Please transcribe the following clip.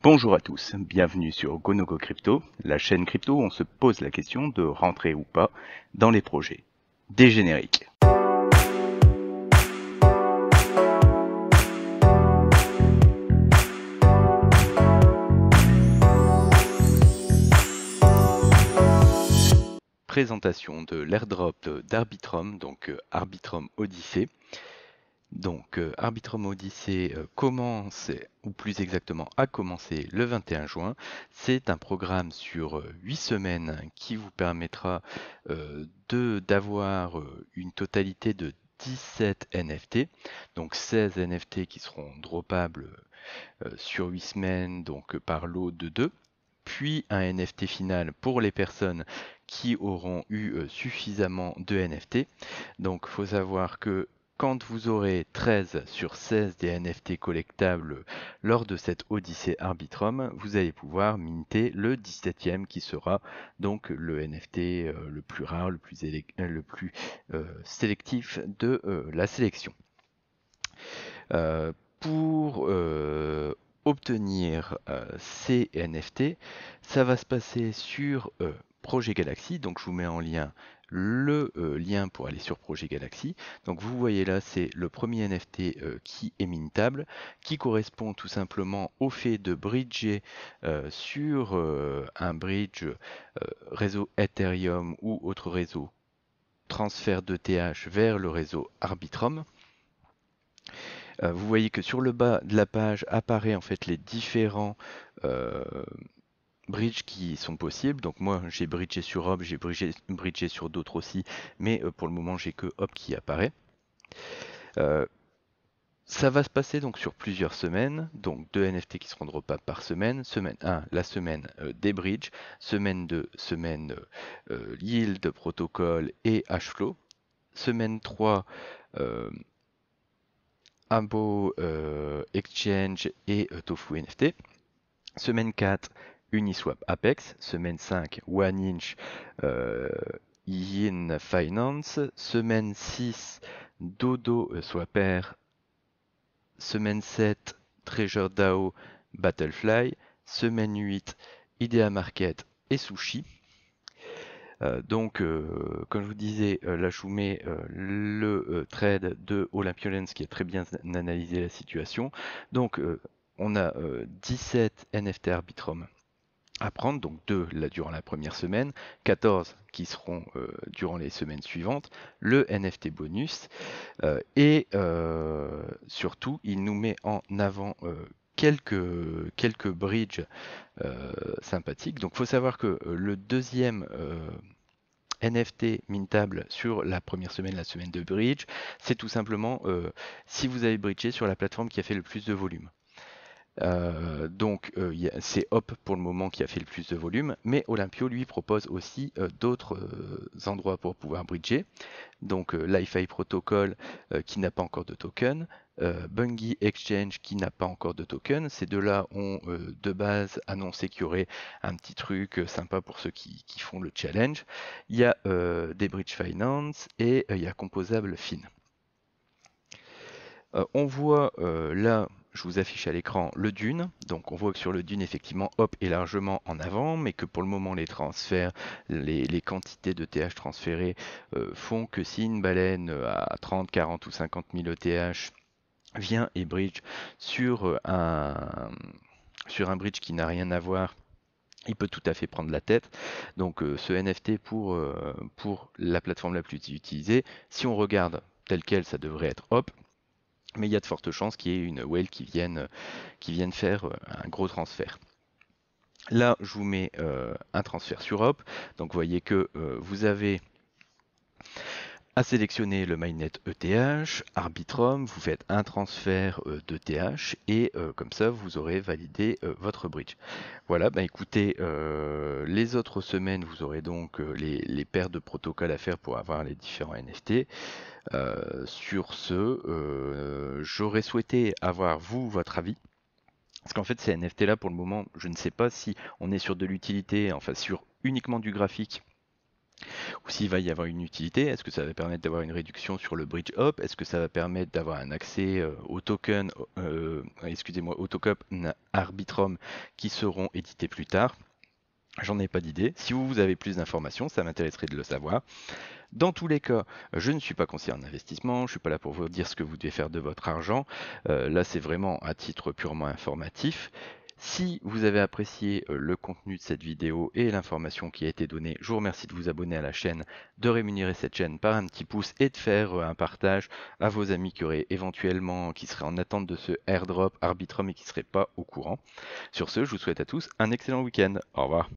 Bonjour à tous, bienvenue sur GoNoGo Crypto, la chaîne crypto où on se pose la question de rentrer ou pas dans les projets. Des génériques. Présentation de l'airdrop d'Arbitrum, donc Arbitrum Odyssey. Donc Arbitrum Odyssey commence, ou plus exactement a commencé le 21 juin. C'est un programme sur 8 semaines qui vous permettra d'avoir une totalité de 17 NFT, donc 16 NFT qui seront droppables sur 8 semaines, donc par lot de 2, puis un NFT final pour les personnes qui auront eu suffisamment de NFT. Donc il faut savoir que quand vous aurez 13 sur 16 des NFT collectables lors de cette Odyssée Arbitrum, vous allez pouvoir minter le 17e qui sera donc le NFT le plus rare, le plus sélectif de la sélection. Pour obtenir ces NFT, ça va se passer sur Projet Galaxy. Donc je vous mets en lien le lien pour aller sur Projet Galaxy. Donc vous voyez là, c'est le premier NFT qui est mintable, qui correspond tout simplement au fait de bridger sur un bridge réseau Ethereum ou autre réseau, transfert de TH vers le réseau Arbitrum. Vous voyez que sur le bas de la page apparaît en fait les différents bridges qui sont possibles. Donc moi j'ai bridgé sur Hop, j'ai bridgé sur d'autres aussi, mais pour le moment j'ai que Hop qui apparaît. Ça va se passer donc sur plusieurs semaines, donc 2 NFT qui seront droppables par semaine. Semaine 1, la semaine des bridges. Semaine 2, semaine yield, protocole et hashflow. Semaine 3, Abo Exchange et Tofu NFT. Semaine 4, Uniswap Apex. Semaine 5, OneInch Yin Finance. Semaine 6, Dodo Swapper. Semaine 7, Treasure DAO Battlefly. Semaine 8, Idea Market et Sushi. Comme je vous disais, là je vous mets le trade de Olympiolens qui a très bien analysé la situation. Donc, on a 17 NFT Arbitrum à prendre, donc 2 là durant la première semaine, 14 qui seront durant les semaines suivantes, le NFT bonus, et surtout, il nous met en avant quelques bridges sympathiques. Donc, il faut savoir que le deuxième NFT mintable sur la première semaine, la semaine de bridge, c'est tout simplement si vous avez bridgé sur la plateforme qui a fait le plus de volume. C'est Hop pour le moment qui a fait le plus de volume, mais Olympio lui propose aussi d'autres endroits pour pouvoir bridger. Donc Li-Fi Protocol qui n'a pas encore de token, Bungie Exchange qui n'a pas encore de token. Ces deux-là ont de base annoncé qu'il y aurait un petit truc sympa pour ceux qui font le challenge. Il y a des Bridge Finance et il y a Composable Fin. On voit là, je vous affiche à l'écran le Dune. Donc on voit que sur le Dune, effectivement, Hop est largement en avant, mais que pour le moment, les transferts, les quantités de TH transférées font que si une baleine à 30, 40 ou 50 000 ETH vient et bridge sur un bridge qui n'a rien à voir, il peut tout à fait prendre la tête. Donc ce NFT pour la plateforme la plus utilisée, si on regarde tel quel, ça devrait être Hop. Mais il y a de fortes chances qu'il y ait une whale qui vienne faire un gros transfert. Là, je vous mets un transfert sur Hop. Donc, vous voyez que vous avez à sélectionner le mainnet ETH, Arbitrum, vous faites un transfert d'ETH et comme ça, vous aurez validé votre bridge. Voilà, bah écoutez, les autres semaines, vous aurez donc les paires de protocoles à faire pour avoir les différents NFT. Sur ce, j'aurais souhaité avoir votre avis. Parce qu'en fait, ces NFT là, pour le moment, je ne sais pas si on est sur de l'utilité, enfin sur uniquement du graphique, Ou s'il va y avoir une utilité, est-ce que ça va permettre d'avoir une réduction sur le bridge hop? Est-ce que ça va permettre d'avoir un accès aux tokens, excusez-moi, aux tokens Arbitrum qui seront édités plus tard? J'en ai pas d'idée. Si vous avez plus d'informations, ça m'intéresserait de le savoir. Dans tous les cas, je ne suis pas conseiller en investissement, je ne suis pas là pour vous dire ce que vous devez faire de votre argent. Là, c'est vraiment à titre purement informatif. Si vous avez apprécié le contenu de cette vidéo et l'information qui a été donnée, je vous remercie de vous abonner à la chaîne, de rémunérer cette chaîne par un petit pouce et de faire un partage à vos amis qui seraient en attente de ce airdrop Arbitrum et qui ne seraient pas au courant. Sur ce, je vous souhaite à tous un excellent week-end. Au revoir.